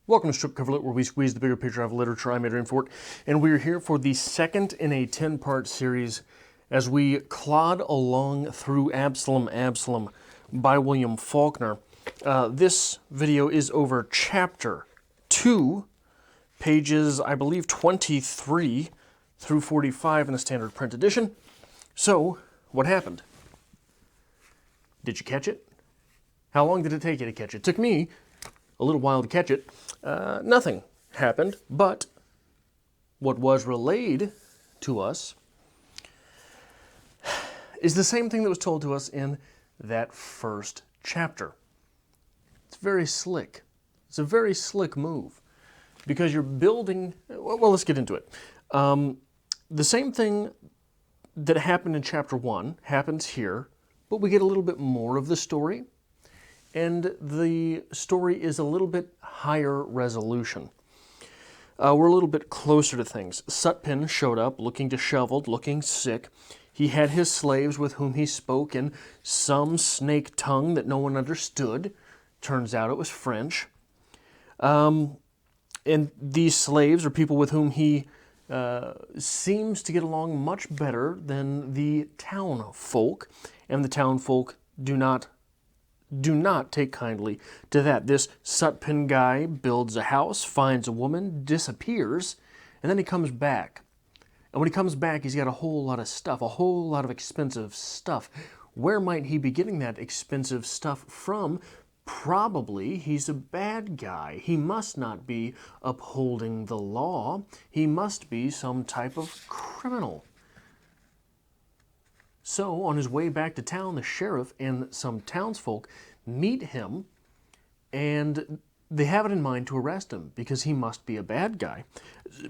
Welcome to Strip Cover Lit, where we squeeze the bigger picture out of literature. I'm Adrian Fort, and we're here for the second in a 10-part series as we clod along through Absalom by William Faulkner. This video is over Chapter 2, pages, I believe, 23 through 45 in the standard print edition. So, what happened? Did you catch it? How long did it take you to catch it? It took me a little while to catch it. Nothing happened, but what was relayed to us is the same thing that was told to us in that first chapter. It's very slick. It's a very slick move because you're building... Well, let's get into it. The same thing that happened in chapter 1 happens here, but we get a little bit more of the story. And the story is a little bit higher resolution. We're a little bit closer to things. Sutpen showed up looking disheveled, looking sick. He had his slaves with whom he spoke in some snake tongue that no one understood. Turns out it was French. And these slaves are people with whom he seems to get along much better than the town folk. And the town folk do not take kindly to that. This Sutpen guy builds a house, finds a woman, disappears, and then he comes back. And when he comes back, he's got a whole lot of stuff, a whole lot of expensive stuff. Where might he be getting that expensive stuff from? Probably he's a bad guy. He must not be upholding the law. He must be some type of criminal. So, on his way back to town, the sheriff and some townsfolk meet him, and they have it in mind to arrest him because he must be a bad guy.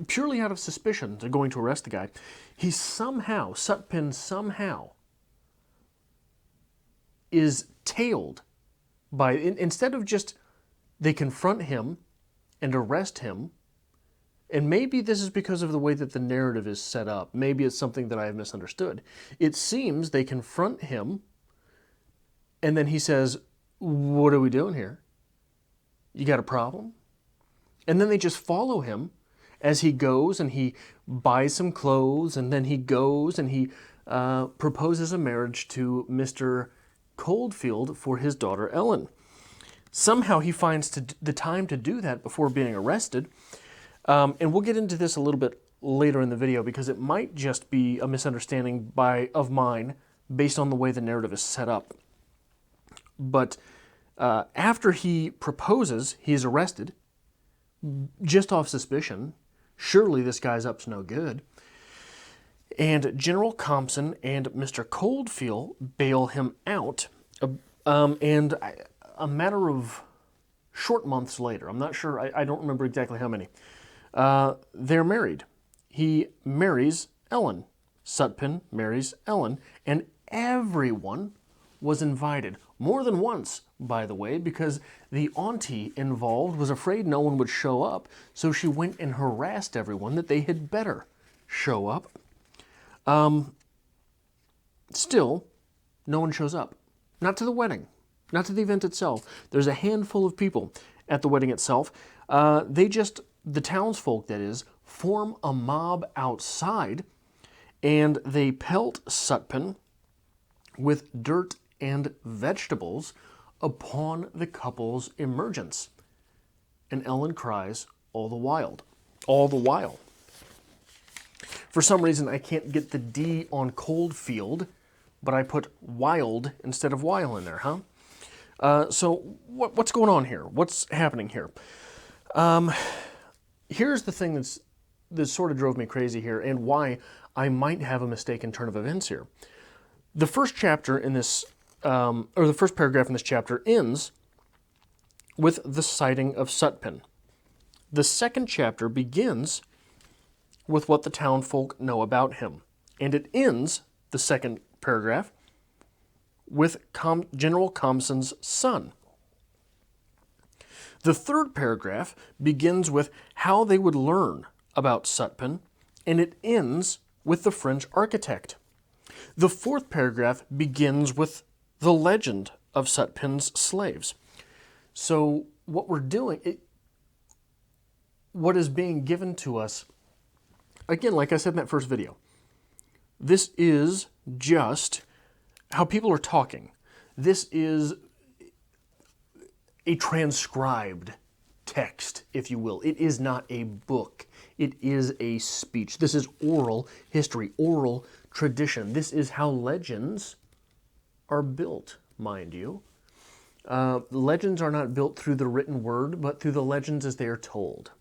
Purely out of suspicion, they're going to arrest the guy. He somehow, Sutpen somehow, is tailed by, instead of just, they confront him and arrest him. And maybe this is because of the way that the narrative is set up. Maybe it's something that I have misunderstood. It seems they confront him, and then he says, "What are we doing here? You got a problem?" And then they just follow him as he goes, and he buys some clothes, and then he goes, and he proposes a marriage to Mr. Coldfield for his daughter Ellen. Somehow he finds the time to do that before being arrested. And we'll get into this a little bit later in the video because it might just be a misunderstanding of mine based on the way the narrative is set up. But after he proposes, he is arrested just off suspicion. Surely this guy's up to no good. And General Compson and Mr. Coldfield bail him out. And a matter of short months later, I'm not sure, I don't remember exactly how many, they're married. He marries Ellen. Sutpen marries Ellen. And everyone was invited. More than once, by the way, because the auntie involved was afraid no one would show up, so she went and harassed everyone that they had better show up. Still, no one shows up. Not to the wedding. Not to the event itself. There's a handful of people at the wedding itself. The townsfolk, that is, form a mob outside, and they pelt Sutpen with dirt and vegetables upon the couple's emergence. And Ellen cries all the while. All the while. For some reason, I can't get the D on Coldfield, but I put wild instead of while in there, huh? So what's going on here? What's happening here? Here's the thing that sort of drove me crazy here and why I might have a mistaken turn of events here. The first chapter in this, or the first paragraph in this chapter ends with the sighting of Sutpen. The second chapter begins with what the townfolk know about him. And it ends, the second paragraph, with General Compson's son. The third paragraph begins with how they would learn about Sutpen, and it ends with the French architect. The fourth paragraph begins with the legend of Sutpen's slaves. So what we're doing, what is being given to us, again, like I said in that first video, this is just how people are talking. This is a transcribed text, if you will. It is not a book. It is a speech. This is oral history, oral tradition. This is how legends are built, mind you. Legends are not built through the written word, but through the legends as they are told.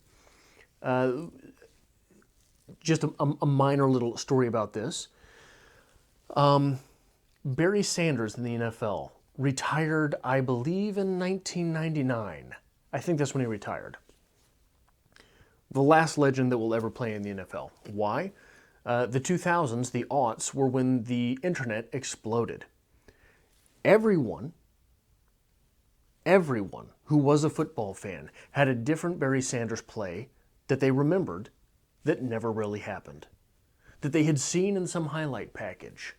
Just a minor little story about this. Barry Sanders in the NFL retired, I believe, in 1999. I think that's when he retired. The last legend that will ever play in the NFL. Why? The 2000s, the aughts, were when the internet exploded. Everyone who was a football fan had a different Barry Sanders play that they remembered that never really happened, that they had seen in some highlight package.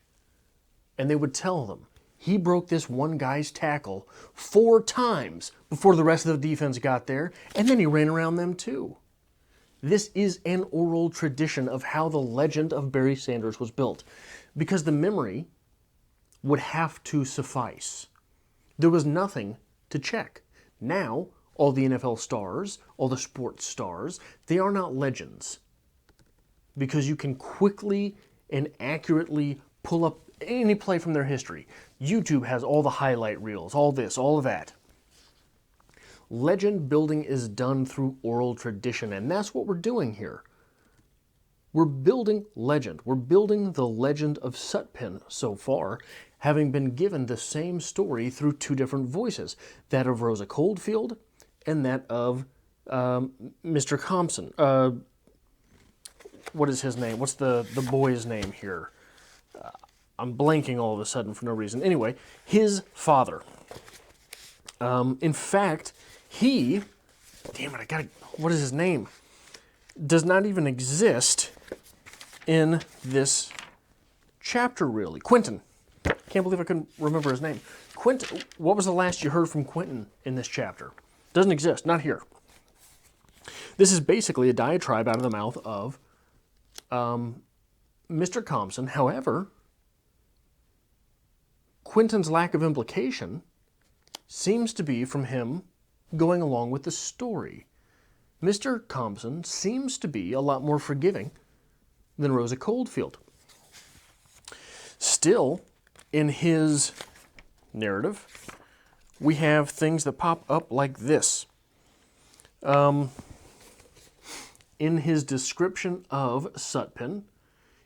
And they would tell them, he broke this one guy's tackle 4 times before the rest of the defense got there, and then he ran around them too. This is an oral tradition of how the legend of Barry Sanders was built, because the memory would have to suffice. There was nothing to check. Now, all the NFL stars, all the sports stars, they are not legends, because you can quickly and accurately pull up any play from their history. YouTube has all the highlight reels, all this, all of that. Legend building is done through oral tradition, and that's what we're doing here. We're building legend. We're building the legend of Sutpen so far, having been given the same story through 2 different voices, that of Rosa Coldfield and that of Mr. Compson. What is his name? What's the boy's name here? I'm blanking all of a sudden for no reason. Anyway, his father. In fact, he, what is his name? Does not even exist in this chapter, really. Quentin. Can't believe I couldn't remember his name. Quentin, what was the last you heard from Quentin in this chapter? Doesn't exist, not here. This is basically a diatribe out of the mouth of Mr. Compson. However, Quentin's lack of implication seems to be from him going along with the story. Mr. Compson seems to be a lot more forgiving than Rosa Coldfield. Still, in his narrative, we have things that pop up like this. In his description of Sutpen,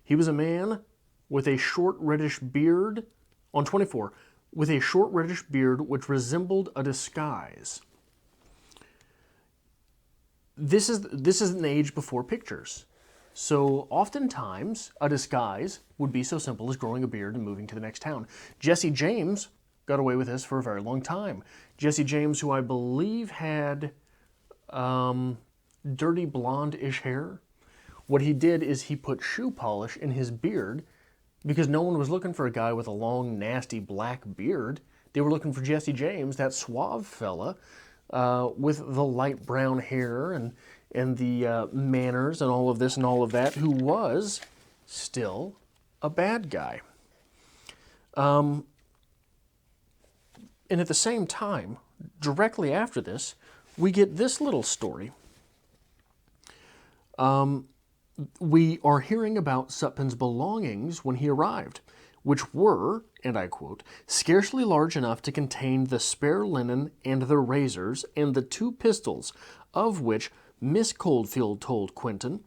he was a man with a short reddish beard, on 24, with a short reddish beard which resembled a disguise. This is an age before pictures. So oftentimes, a disguise would be so simple as growing a beard and moving to the next town. Jesse James got away with this for a very long time. Jesse James, who I believe had dirty blonde-ish hair, what he did is he put shoe polish in his beard because no one was looking for a guy with a long, nasty black beard. They were looking for Jesse James, that suave fella with the light brown hair and the manners and all of this and all of that, who was still a bad guy. And at the same time, directly after this, we get this little story. We are hearing about Sutpen's belongings when he arrived, which were, and I quote, scarcely large enough to contain the spare linen and the razors and the 2 pistols, of which Miss Coldfield told Quentin,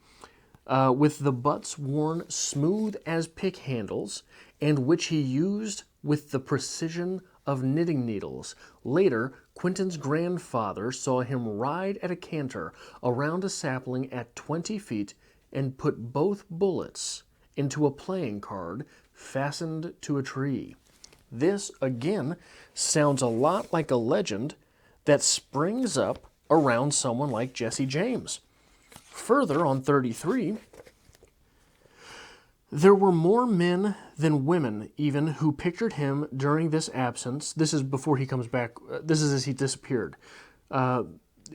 with the butts worn smooth as pick handles, and which he used with the precision of knitting needles. Later, Quentin's grandfather saw him ride at a canter around a sapling at 20 feet and put both bullets into a playing card fastened to a tree. This, again, sounds a lot like a legend that springs up around someone like Jesse James. Further, on 33, there were more men than women, even, who pictured him during this absence. This is before he comes back. This is as he disappeared.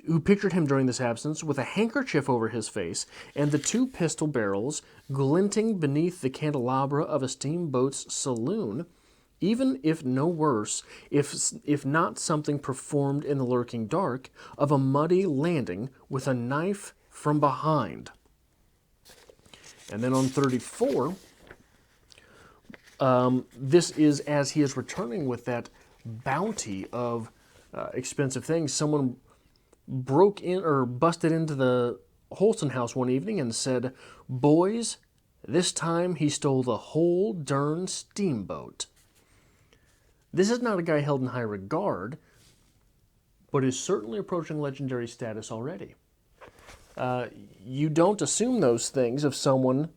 who pictured him during this absence with a handkerchief over his face and the 2 pistol barrels glinting beneath the candelabra of a steamboat's saloon, even if no worse, if not something performed in the lurking dark, of a muddy landing with a knife from behind. And then on 34, this is as he is returning with that bounty of expensive things. Someone broke in or busted into the Holston house one evening and said, "Boys, this time he stole the whole darn steamboat." This is not a guy held in high regard, but is certainly approaching legendary status already. You don't assume those things of someone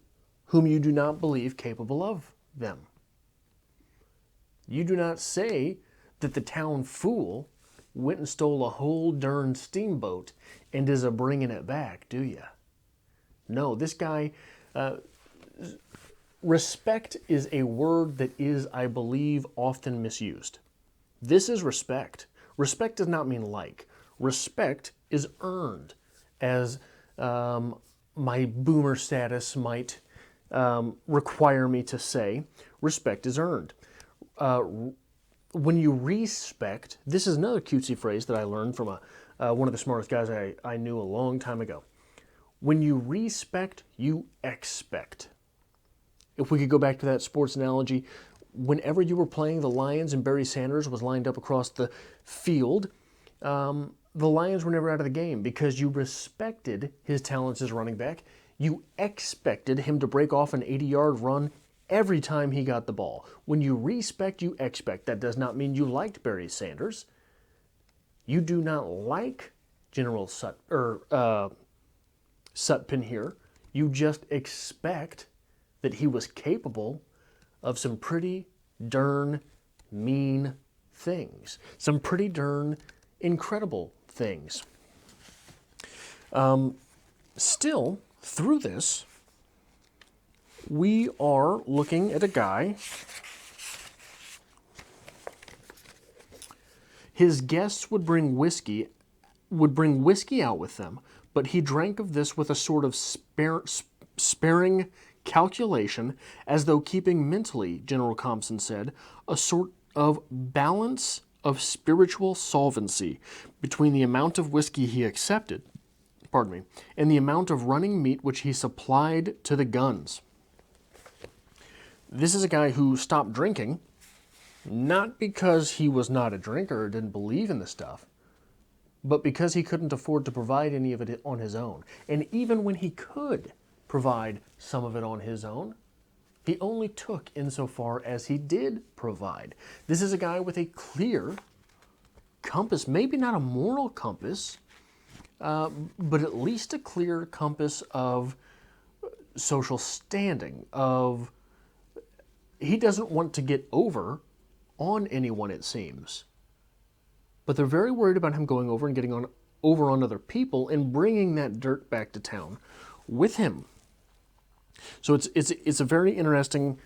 whom you do not believe capable of them. You do not say that the town fool went and stole a whole darn steamboat and is a-bringing it back, do you? No, this guy... respect is a word that is, I believe, often misused. This is respect. Respect does not mean like. Respect is earned, as my boomer status might require me to say. Respect is earned. When you respect, this is another cutesy phrase that I learned from one of the smartest guys I knew a long time ago. When you respect, you expect. If we could go back to that sports analogy, whenever you were playing the Lions and Barry Sanders was lined up across the field, the Lions were never out of the game because you respected his talents as running back. You expected him to break off an 80-yard run every time he got the ball. When you respect, you expect. That does not mean you liked Barry Sanders. You do not like General Sutpen here. You just expect that he was capable of some pretty darn mean things, some pretty darn incredible things. Still, through this, we are looking at a guy. His guests would bring whiskey out with them, but he drank of this with a sort of sparing calculation, as though keeping mentally, General Compson said, a sort of balance of spiritual solvency between the amount of whiskey he accepted, and the amount of running meat which he supplied to the guns. This is a guy who stopped drinking, not because he was not a drinker or didn't believe in the stuff, but because he couldn't afford to provide any of it on his own. And even when he could provide some of it on his own, he only took insofar as he did provide. This is a guy with a clear compass, maybe not a moral compass, but at least a clear compass of social standing, he doesn't want to get over on anyone, it seems. But they're very worried about him going over and getting over on other people and bringing that dirt back to town with him. So it's a very interesting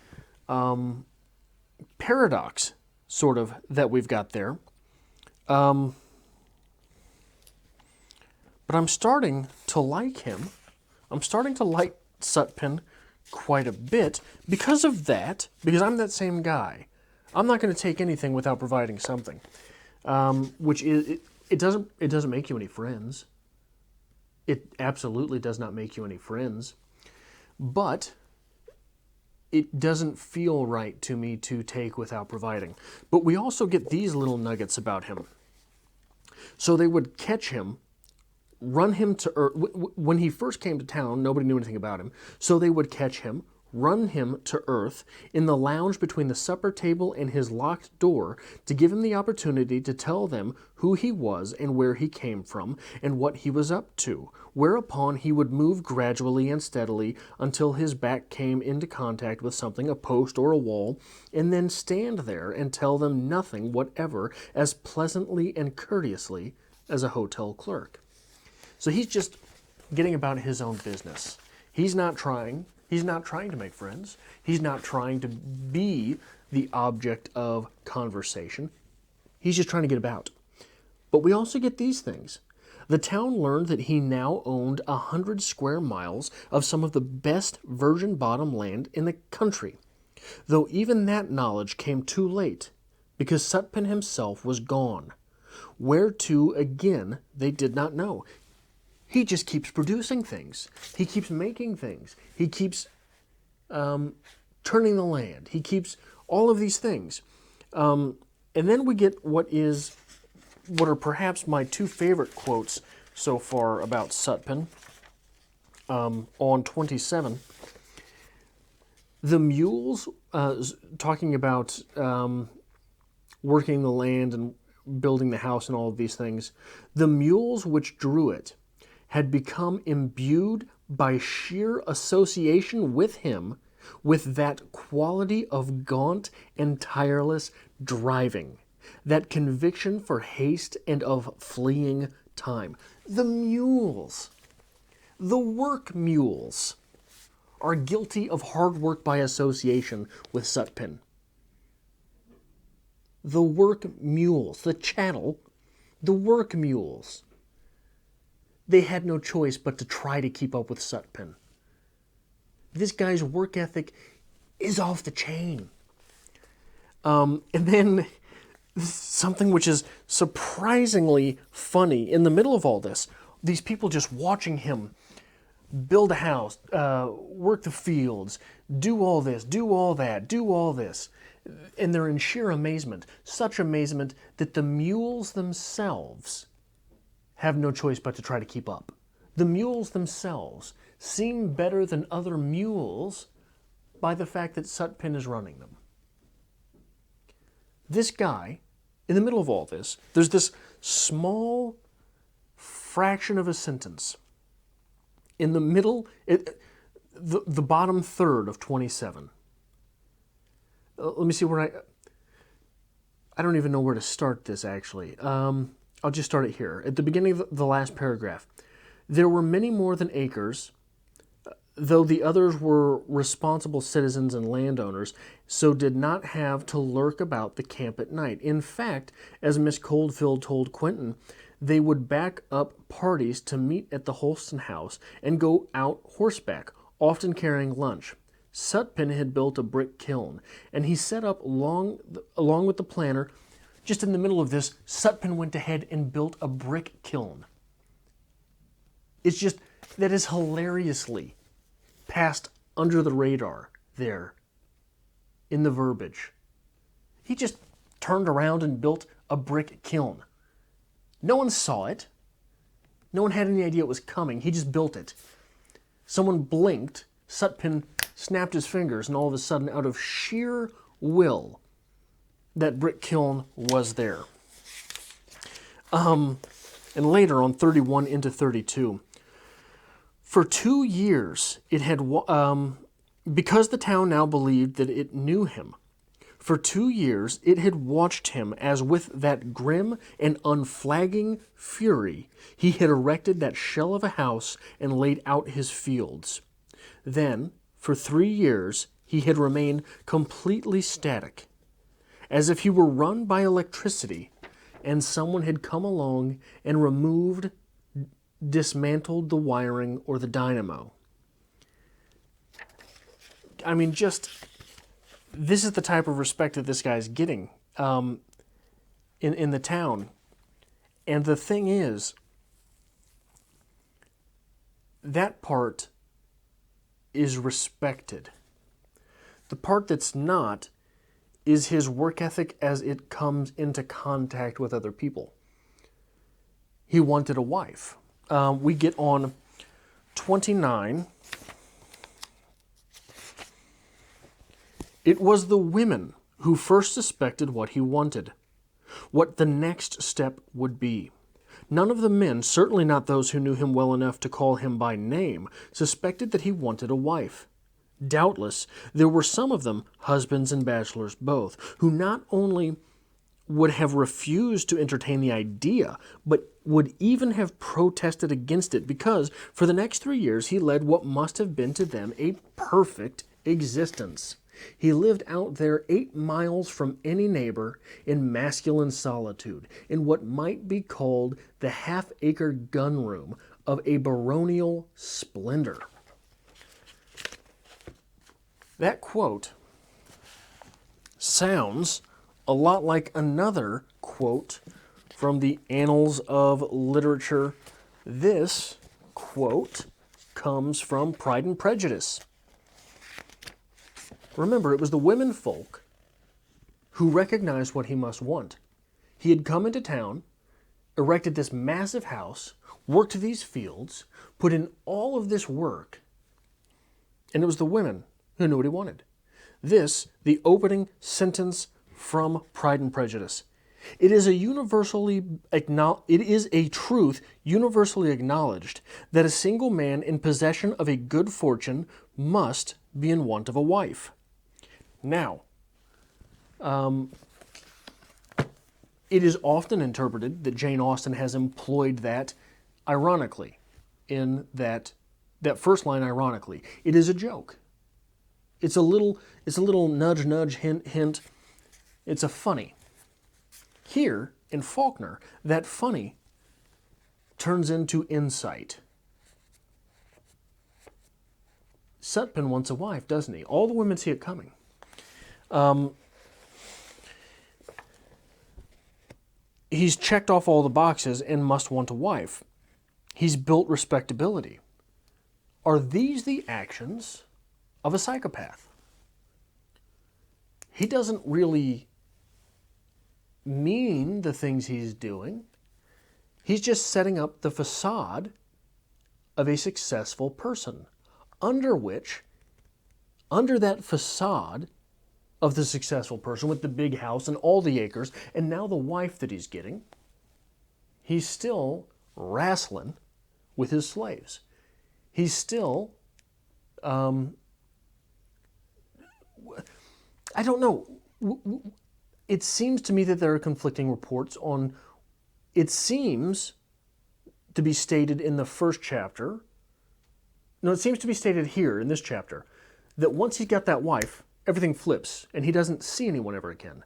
paradox, sort of, that we've got there. But I'm starting to like him. I'm starting to like Sutpen quite a bit because of that, because I'm that same guy. I'm not going to take anything without providing something, which is, it doesn't make you any friends. It absolutely does not make you any friends. But it doesn't feel right to me to take without providing. But we also get these little nuggets about him. So they would catch him, run him to earth. When he first came to town, nobody knew anything about him. So they would catch him, run him to earth in the lounge between the supper table and his locked door to give him the opportunity to tell them who he was and where he came from and what he was up to, whereupon he would move gradually and steadily until his back came into contact with something, a post or a wall, and then stand there and tell them nothing whatever as pleasantly and courteously as a hotel clerk. So he's just getting about his own business. He's not trying to make friends. He's not trying to be the object of conversation. He's just trying to get about. But we also get these things. The town learned that he now owned 100 square miles of some of the best virgin bottom land in the country, though even that knowledge came too late, because Sutpen himself was gone. Where to again, they did not know. He just keeps producing things. He keeps making things. He keeps turning the land. He keeps all of these things. And then we get what are perhaps my two favorite quotes so far about Sutpen on 27. The mules, talking about working the land and building the house and all of these things, the mules which drew it had become imbued by sheer association with him with that quality of gaunt and tireless driving, that conviction for haste and of fleeing time. The mules, the work mules, are guilty of hard work by association with Sutpen. The work mules, the chattel, the work mules, they had no choice but to try to keep up with Sutpen. This guy's work ethic is off the chain. And then something which is surprisingly funny in the middle of all this, these people just watching him build a house, work the fields, do all this, do all that, do all this. And they're in sheer amazement, such amazement that the mules themselves have no choice but to try to keep up. The mules themselves seem better than other mules by the fact that Sutpen is running them. This guy, in the middle of all this, there's this small fraction of a sentence. In the middle, the bottom third of 27. Let me see where I don't even know where to start this, actually. I'll just start it here. At the beginning of the last paragraph. There were many more than acres, though the others were responsible citizens and landowners, so did not have to lurk about the camp at night. In fact, as Miss Coldfield told Quentin, they would back up parties to meet at the Holston house and go out horseback, often carrying lunch. Sutpen had built a brick kiln, and he set up along with the planter. Just in the middle of this, Sutpen went ahead and built a brick kiln. It's just, that is hilariously passed under the radar there in the verbiage. He just turned around and built a brick kiln. No one saw it. No one had any idea it was coming. He just built it. Someone blinked, Sutpen snapped his fingers, and all of a sudden, out of sheer will, that brick kiln was there. And later on 31 into 32, for 2 years it had, because the town now believed that it knew him, for 2 years it had watched him as with that grim and unflagging fury he had erected that shell of a house and laid out his fields. Then, for 3 years, he had remained completely static, as if he were run by electricity, and someone had come along and dismantled the wiring or the dynamo. I mean, this is the type of respect that this guy's getting in the town. And the thing is, that part is respected. The part that's not is his work ethic as it comes into contact with other people. He wanted a wife. We get on 29. It was the women who first suspected what he wanted, what the next step would be. None of the men, certainly not those who knew him well enough to call him by name, suspected that he wanted a wife. Doubtless, there were some of them, husbands and bachelors both, who not only would have refused to entertain the idea, but would even have protested against it, because for the next 3 years he led what must have been to them a perfect existence. He lived out there 8 miles from any neighbor in masculine solitude, in what might be called the half-acre gunroom of a baronial splendor. That quote sounds a lot like another quote from the annals of literature. This quote comes from Pride and Prejudice. Remember, it was the women folk who recognized what he must want. He had come into town, erected this massive house, worked these fields, put in all of this work, and it was the women who knew what he wanted. This, the opening sentence from Pride and Prejudice. It is a truth universally acknowledged that a single man in possession of a good fortune must be in want of a wife. Now, it is often interpreted that Jane Austen has employed that ironically, in that first line ironically. It is a joke. It's a little nudge, nudge, hint, hint. It's a funny. Here, in Faulkner, that funny turns into insight. Sutpen wants a wife, doesn't he? All the women see it coming. He's checked off all the boxes and must want a wife. He's built respectability. Are these the actions of a psychopath? He doesn't really mean the things he's doing. He's just setting up the facade of a successful person, under that facade of the successful person with the big house and all the acres, and now the wife that he's getting, he's still wrestling with his slaves. He's still, I don't know. It seems to me that there are conflicting reports on, it seems to be stated in the first chapter, no, it seems to be stated here in this chapter, that once he's got that wife, everything flips, and he doesn't see anyone ever again.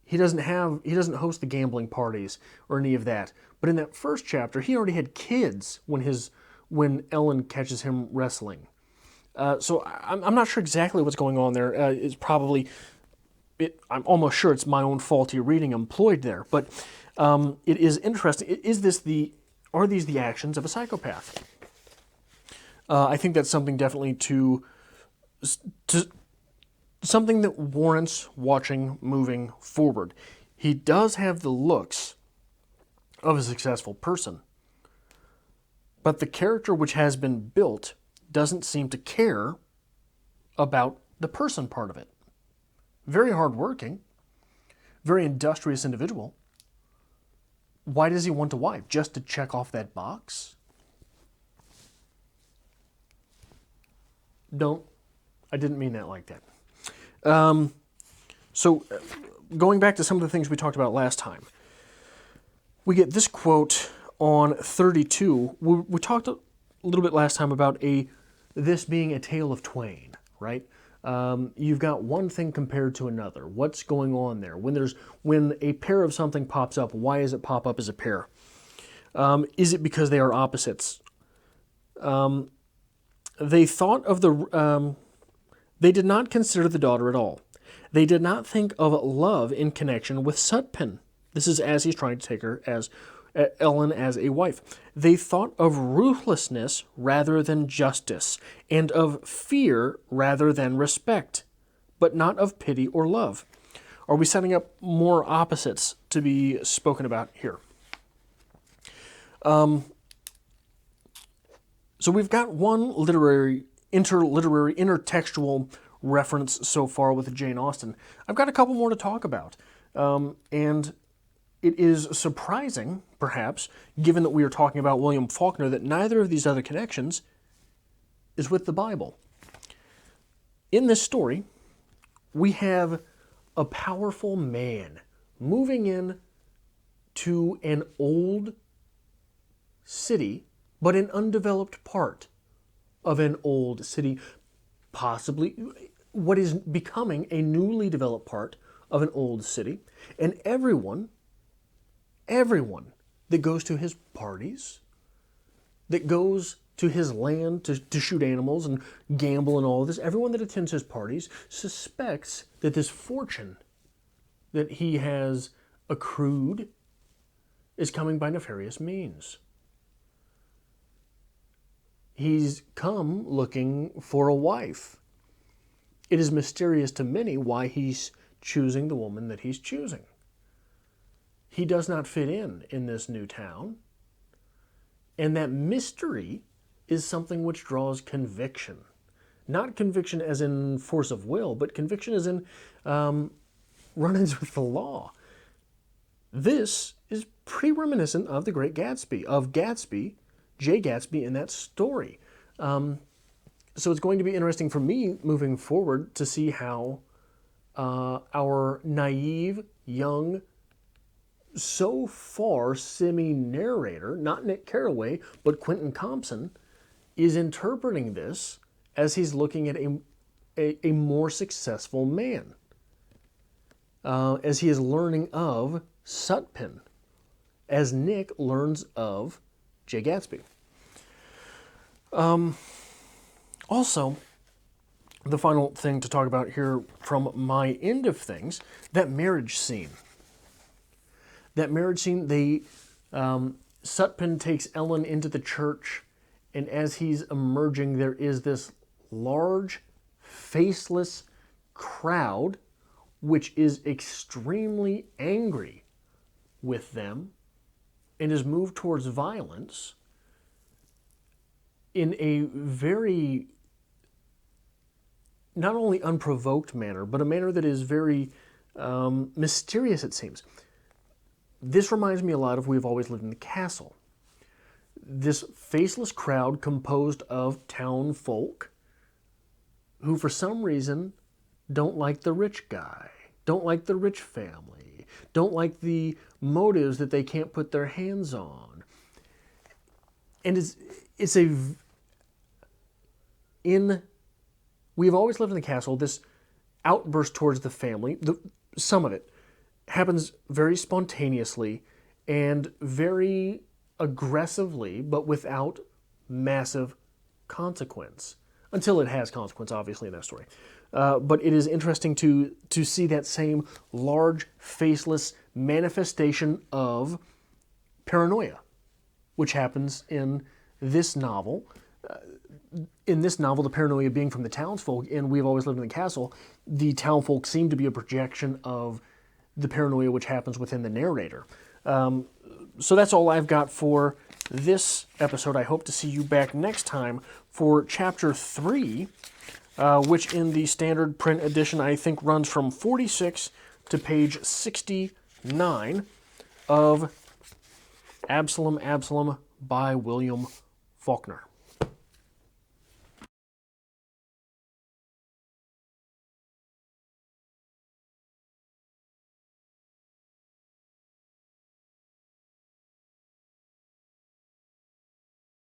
He doesn't host the gambling parties or any of that. But in that first chapter, he already had kids when Ellen catches him wrestling. So I'm not sure exactly what's going on there. I'm almost sure it's my own faulty reading employed there. But it is interesting. Are these the actions of a psychopath? I think that's something definitely to something that warrants watching moving forward. He does have the looks of a successful person, but the character which has been built doesn't seem to care about the person part of it. Very hardworking, very industrious individual. Why does he want a wife? Just to check off that box? I didn't mean that like that. So going back to some of the things we talked about last time, we get this quote on 32. We talked a little bit last time about this being a tale of twain, right? You've got one thing compared to another. What's going on there? When a pair of something pops up, why does it pop up as a pair? Is it because they are opposites? They did not consider the daughter at all. They did not think of love in connection with Sutpen. This is as he's trying to take her as Ellen as a wife. They thought of ruthlessness rather than justice, and of fear rather than respect, but not of pity or love. Are we setting up more opposites to be spoken about here? So we've got one intertextual reference so far with Jane Austen. I've got a couple more to talk about. And it is surprising, perhaps, given that we are talking about William Faulkner, that neither of these other connections is with the Bible. In this story, we have a powerful man moving in to an old city, but an undeveloped part of an old city, possibly what is becoming a newly developed part of an old city. And everyone that goes to his parties, that goes to his land to shoot animals and gamble and all of this, everyone that attends his parties suspects that this fortune that he has accrued is coming by nefarious means. He's come looking for a wife. It is mysterious to many why he's choosing the woman that he's choosing. He does not fit in this new town. And that mystery is something which draws conviction. Not conviction as in force of will, but conviction as in run-ins with the law. This is pretty reminiscent of The Great Gatsby, of Gatsby, Jay Gatsby in that story. So it's going to be interesting for me moving forward to see how our naive, young, so far semi-narrator, not Nick Carraway, but Quentin Compson, is interpreting this as he's looking at a more successful man. As he is learning of Sutpen, as Nick learns of Jay Gatsby. Also, the final thing to talk about here from my end of things, that marriage scene. That marriage scene, Sutpen takes Ellen into the church, and as he's emerging, there is this large, faceless crowd, which is extremely angry with them and is moved towards violence in a very, not only unprovoked manner, but a manner that is very mysterious, it seems. This reminds me a lot of We've Always Lived in the Castle. This faceless crowd composed of town folk who for some reason don't like the rich guy, don't like the rich family, don't like the motives that they can't put their hands on. And in We've Always Lived in the Castle, this outburst towards the family, some of it, happens very spontaneously and very aggressively, but without massive consequence. Until it has consequence, obviously, in that story. But it is interesting to see that same large, faceless manifestation of paranoia, which happens in this novel. In this novel, the paranoia being from the townsfolk. In We've Always Lived in the Castle, the townfolk seem to be a projection of the paranoia which happens within the narrator. So that's all I've got for this episode. I hope to see you back next time for Chapter 3, which in the standard print edition I think runs from 46 to page 69 of Absalom by William Faulkner.